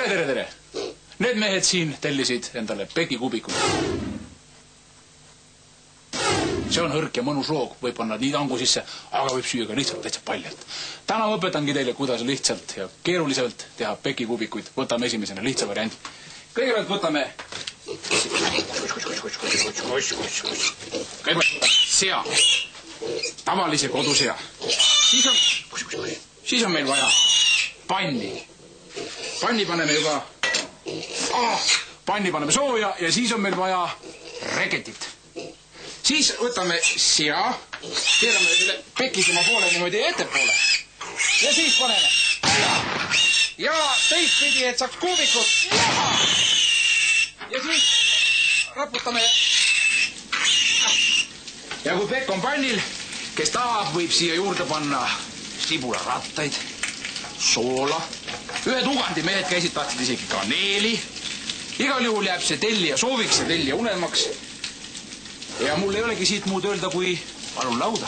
Tere! Need mehed siin tellisid endale pekikubikud. See on hõrk ja mõnus roog, võib panna nii tangu sisse, aga võib süüa ka lihtsalt täitsa paljalt. Täna õpetangi teile, kuidas lihtsalt ja keeruliselt teha pekikubikuid. Võtame esimesena lihtsa variandi. Kõigepealt võtame sea, tavalise kodusea. Siis on meil vaja panni. Panni paneme juba panni paneme sooja ja siis on meil vaja reketit. Siis võtame sea, keerame selle pekisema poole niimoodi ettepoole ja siis paneme ja teistpidi, et saaks kuubikud ja siis raputame ja kui pekk on pannil, kes tahab, võib siia juurde panna sibularattaid, soola, ühed Ugandi mehed käisid, tahtsid isegi kaneeli. Igal juhul jääb see tellija sooviks ja tellija unelmaks. Ja mul ei olegi siit muud öelda, kui palun lauda.